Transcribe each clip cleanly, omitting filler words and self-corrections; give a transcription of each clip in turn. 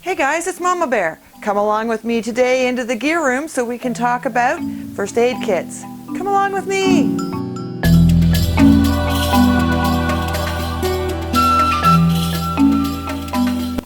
Hey guys, it's Mama Bear. Come along with me today into the gear room so we can talk about first aid kits. Come along with me.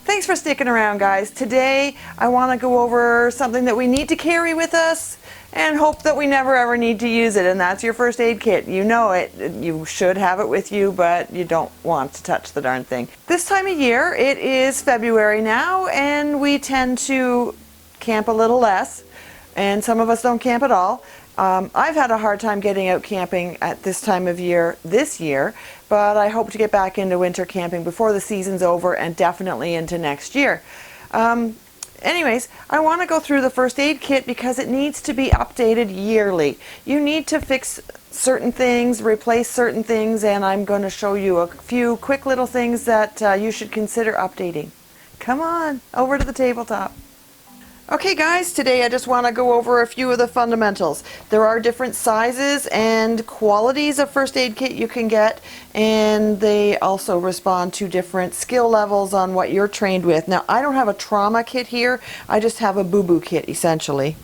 Thanks for sticking around, guys. Today I want to go over something that we need to carry with us and hope that we never ever need to use it, and that's your first aid kit. You know it. You should have it with you, but you don't want to touch the darn thing. This time of year, it is February now, and we tend to camp a little less, and some of us don't camp at all. I've had a hard time getting out camping at this time of year this year, but I hope to get back into winter camping before the season's over and definitely into next year. Anyways, I want to go through the first aid kit because it needs to be updated yearly. You need to fix certain things, replace certain things, and I'm going to show you a few quick little things that you should consider updating. Come on, over to the tabletop. Okay guys, today I just want to go over a few of the fundamentals. There are different sizes and qualities of first aid kit you can get, and they also respond to different skill levels on what you're trained with. Now, I don't have a trauma kit here, I just have a boo-boo kit essentially.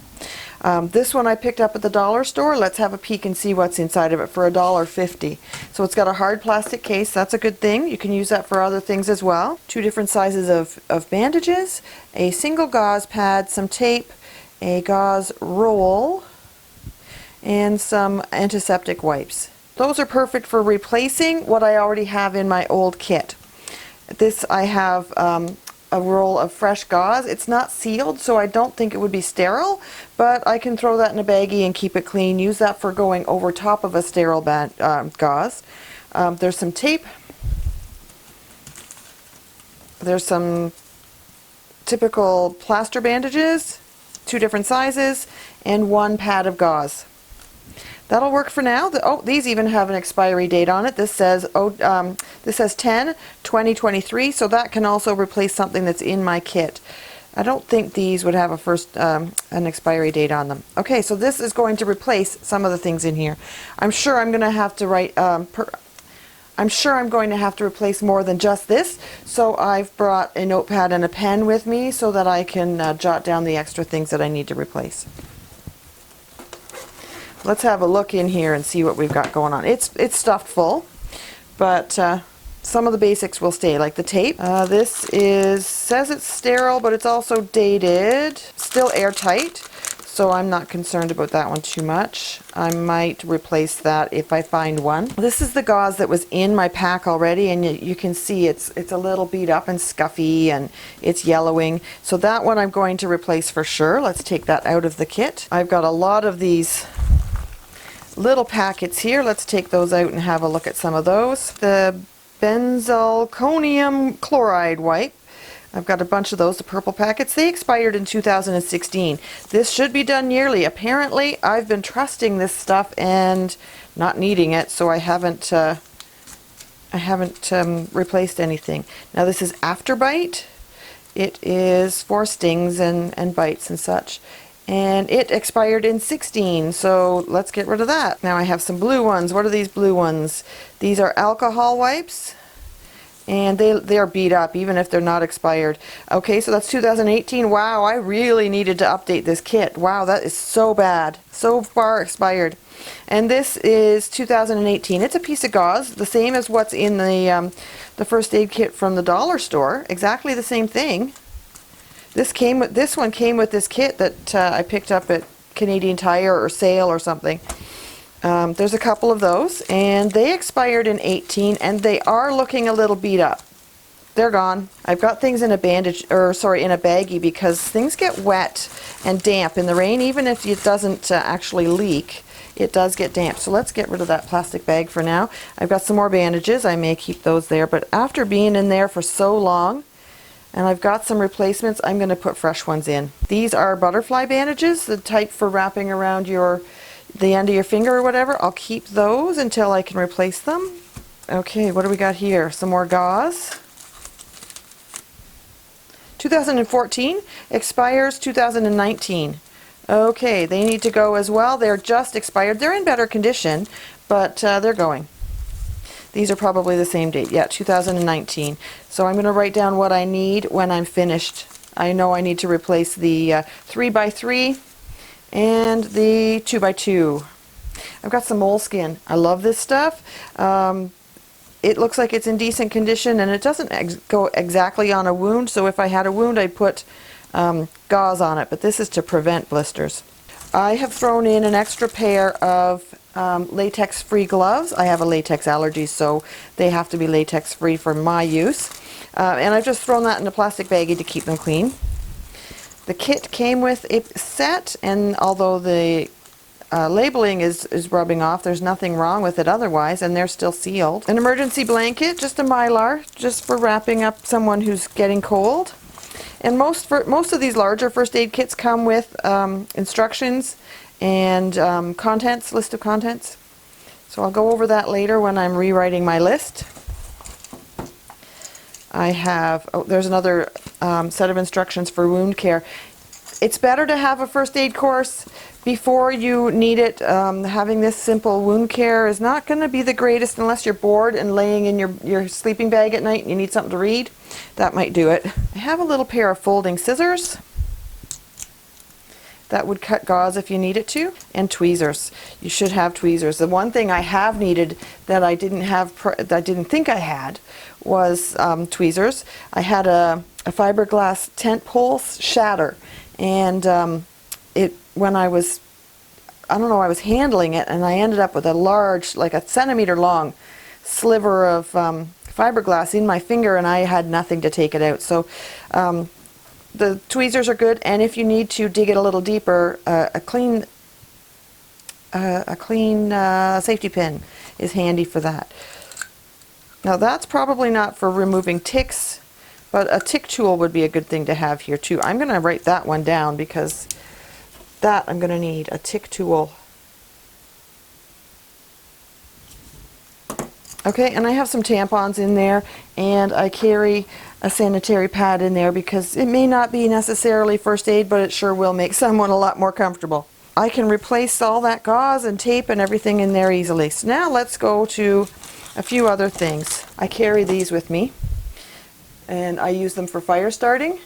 This one I picked up at the dollar store. Let's have a peek and see what's inside of it for $1.50. So it's got a hard plastic case. That's a good thing. You can use that for other things as well. 2 different sizes of bandages, a single gauze pad, some tape, a gauze roll, and some antiseptic wipes. Those are perfect for replacing what I already have in my old kit. This I have a roll of fresh gauze. It's not sealed, so I don't think it would be sterile, but I can throw that in a baggie and keep it clean. Use that for going over top of a sterile gauze. There's some tape. There's some typical plaster bandages, 2 different sizes, and 1 pad of gauze. That'll work for now. These even have an expiry date on it. This says 10/20/23, so that can also replace something that's in my kit. I don't think these would have an expiry date on them. Okay, so this is going to replace some of the things in here. I'm sure I'm going to have to write. I'm sure I'm going to have to replace more than just this, so I've brought a notepad and a pen with me so that I can jot down the extra things that I need to replace. Let's have a look in here and see what we've got going on. It's stuffed full, but some of the basics will stay, like the tape. This says it's sterile, but it's also dated. Still airtight, so I'm not concerned about that one too much. I might replace that if I find one. This is the gauze that was in my pack already, and you can see it's a little beat up and scuffy, and it's yellowing. So that one I'm going to replace for sure. Let's take that out of the kit. I've got a lot of these little packets here. Let's take those out and have a look at some of those. The benzalkonium chloride wipe. I've got a bunch of those, the purple packets. They expired in 2016. This should be done yearly. Apparently, I've been trusting this stuff and not needing it, so I haven't replaced anything. Now this is Afterbite. It is for stings and bites and such. And it expired in 16, so let's get rid of that. Now I have some blue ones. What are these blue ones? These are alcohol wipes, and they are beat up even if they're not expired. Okay, so that's 2018. Wow, I really needed to update this kit. Wow, that is so bad. So far expired. And this is 2018. It's a piece of gauze, the same as what's in the first aid kit from the dollar store. Exactly the same thing. This one came with this kit that I picked up at Canadian Tire or Sale or something. There's a couple of those, and they expired in 18, and they are looking a little beat up. They're gone. I've got things in a baggie because things get wet and damp in the rain. Even if it doesn't actually leak, it does get damp. So let's get rid of that plastic bag for now. I've got some more bandages. I may keep those there, but after being in there for so long, and I've got some replacements, I'm going to put fresh ones in. These are butterfly bandages, the type for wrapping around the end of your finger or whatever. I'll keep those until I can replace them. Okay, what do we got here? Some more gauze. 2014, expires 2019. Okay, they need to go as well. They're just expired. They're in better condition, but they're going. These are probably the same date. Yeah, 2019. So I'm going to write down what I need when I'm finished I know I need to replace the 3x3 and the 2x2. I've got some moleskin. I love this stuff. It looks like it's in decent condition, and it doesn't go exactly on a wound, so if I had a wound I'd put gauze on it, but this is to prevent blisters. I have thrown in an extra pair of latex-free gloves. I have a latex allergy, so they have to be latex-free for my use. And I've just thrown that in a plastic baggie to keep them clean. The kit came with a set, and although the labeling is rubbing off, there's nothing wrong with it otherwise, and they're still sealed. An emergency blanket, just a Mylar, just for wrapping up someone who's getting cold. And most of these larger first aid kits come with instructions and list of contents. So I'll go over that later when I'm rewriting my list. I have, there's another set of instructions for wound care. It's better to have a first aid course before you need it. Having this simple wound care is not going to be the greatest unless you're bored and laying in your sleeping bag at night and you need something to read. That might do it. I have a little pair of folding scissors that would cut gauze if you need it to, and tweezers. You should have tweezers. The one thing I have needed that I didn't have, that I didn't think I had, was tweezers. I had a fiberglass tent pole shatter, and when I was handling it, and I ended up with a large, like a centimeter long sliver of fiberglass in my finger, and I had nothing to take it out. So the tweezers are good, and if you need to dig it a little deeper, a clean safety pin is handy for that. Now that's probably not for removing ticks, but a tick tool would be a good thing to have here too. I'm going to write that one down because that I'm going to need, a tick tool. Okay, and I have some tampons in there, and I carry a sanitary pad in there because it may not be necessarily first aid, but it sure will make someone a lot more comfortable. I can replace all that gauze and tape and everything in there easily. So now let's go to a few other things. I carry these with me, and I use them for fire starting,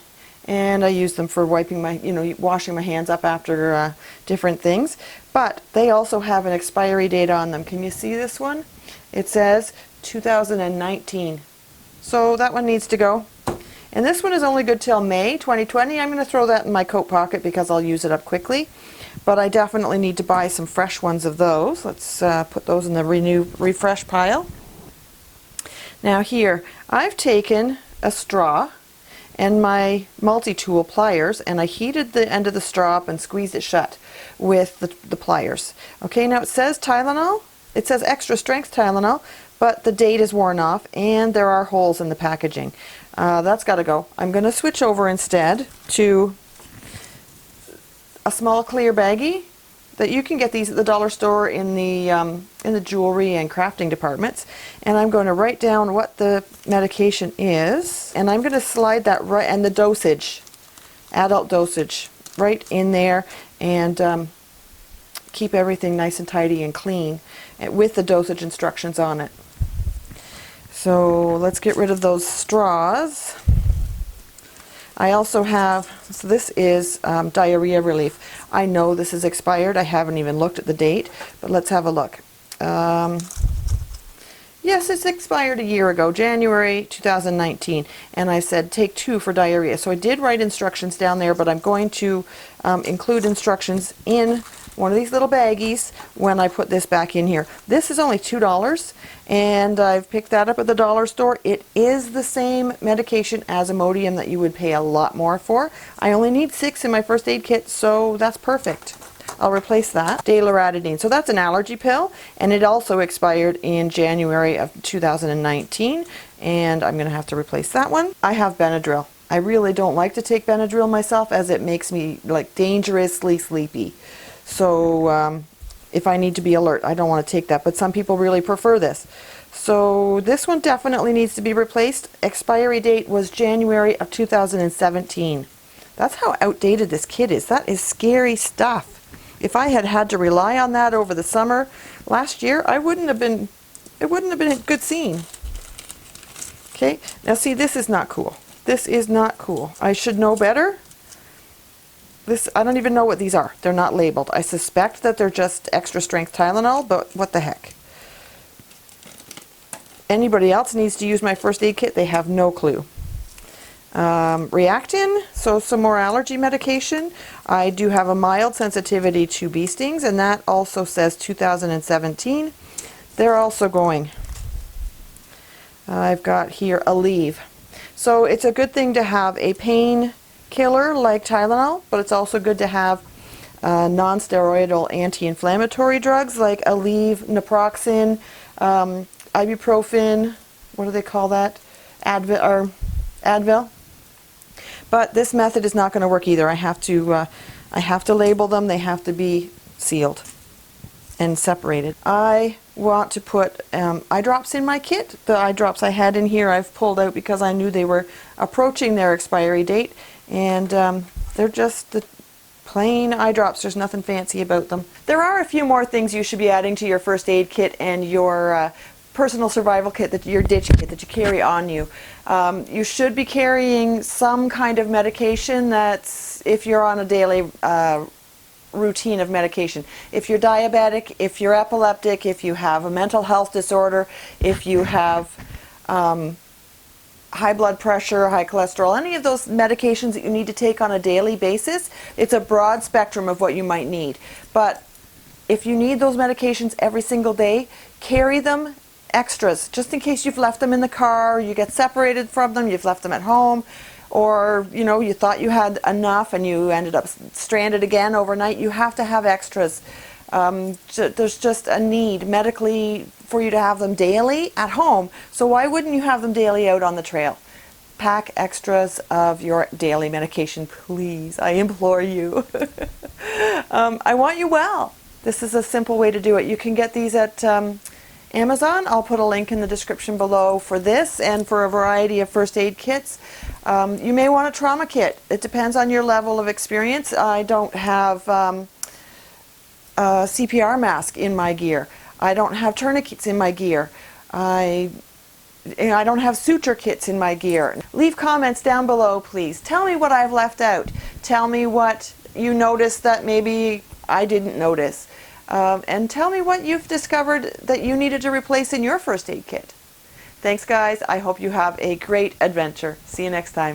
and I use them for wiping my, washing my hands up after different things. But they also have an expiry date on them. Can you see this one? It says 2019. So that one needs to go. And this one is only good till May 2020. I'm going to throw that in my coat pocket because I'll use it up quickly. But I definitely need to buy some fresh ones of those. Let's put those in the refresh pile. Now here, I've taken a straw and my multi-tool pliers, and I heated the end of the straw up and squeezed it shut with the pliers. Okay, now it says Tylenol. It says extra strength Tylenol, but the date is worn off and there are holes in the packaging. That's got to go. I'm going to switch over instead to a small clear baggie that you can get these at the dollar store in the jewelry and crafting departments. And I'm going to write down what the medication is, and I'm going to slide that right, and the dosage, adult dosage, right in there, and keep everything nice and tidy and clean with the dosage instructions on it. So let's get rid of those straws. I also have, so this is diarrhea relief. I know this is expired. I haven't even looked at the date, but let's have a look. Yes, it's expired a year ago, January 2019, and I said take 2 for diarrhea. So I did write instructions down there, but I'm going to include instructions in one of these little baggies when I put this back in here. This is only $2, and I've picked that up at the dollar store. It is the same medication as Imodium that you would pay a lot more for. I only need 6 in my first aid kit, so that's perfect. I'll replace that. Loratadine. So that's an allergy pill, and it also expired in January of 2019, and I'm going to have to replace that one. I have Benadryl. I really don't like to take Benadryl myself, as it makes me like dangerously sleepy. So if I need to be alert, I don't want to take that, but some people really prefer this. So this one definitely needs to be replaced. Expiry date was January of 2017. That's how outdated this kit is. That is scary stuff. If I had had to rely on that over the summer last year, it wouldn't have been a good scene. Okay, now see, this is not cool. This is not cool. I should know better. I don't even know what these are. They're not labeled. I suspect that they're just extra strength Tylenol, but what the heck. Anybody else needs to use my first aid kit, they have no clue. Reactin, so some more allergy medication. I do have a mild sensitivity to bee stings, and that also says 2017. They're also going. I've got here Aleve. So it's a good thing to have a pain killer like Tylenol, but it's also good to have non-steroidal anti-inflammatory drugs like Aleve, naproxen, ibuprofen, what do they call that? Advil. But this method is not going to work either. I have to label them. They have to be sealed and separated. I want to put eye drops in my kit. The eye drops I had in here I've pulled out because I knew they were approaching their expiry date, and they're just the plain eye drops. There's nothing fancy about them. There are a few more things you should be adding to your first aid kit and your personal survival kit, your ditch kit that you carry on you. You should be carrying some kind of medication that's, if you're on a daily routine of medication. If you're diabetic, if you're epileptic, if you have a mental health disorder, if you have high blood pressure, high cholesterol, any of those medications that you need to take on a daily basis, it's a broad spectrum of what you might need. But if you need those medications every single day, carry them extras, just in case you've left them in the car, you get separated from them, you've left them at home, or you thought you had enough and you ended up stranded again overnight. You have to have extras. There's just a need medically for you to have them daily at home, so why wouldn't you have them daily out on the trail? Pack extras of your daily medication, please. I implore you. I want you well. This is a simple way to do it. You can get these at Amazon. I'll put a link in the description below for this and for a variety of first aid kits. You may want a trauma kit. It depends on your level of experience. I don't have a CPR mask in my gear. I don't have tourniquets in my gear. I don't have suture kits in my gear. Leave comments down below, please. Tell me what I've left out. Tell me what you noticed that maybe I didn't notice. And tell me what you've discovered that you needed to replace in your first aid kit. Thanks, guys. I hope you have a great adventure. See you next time.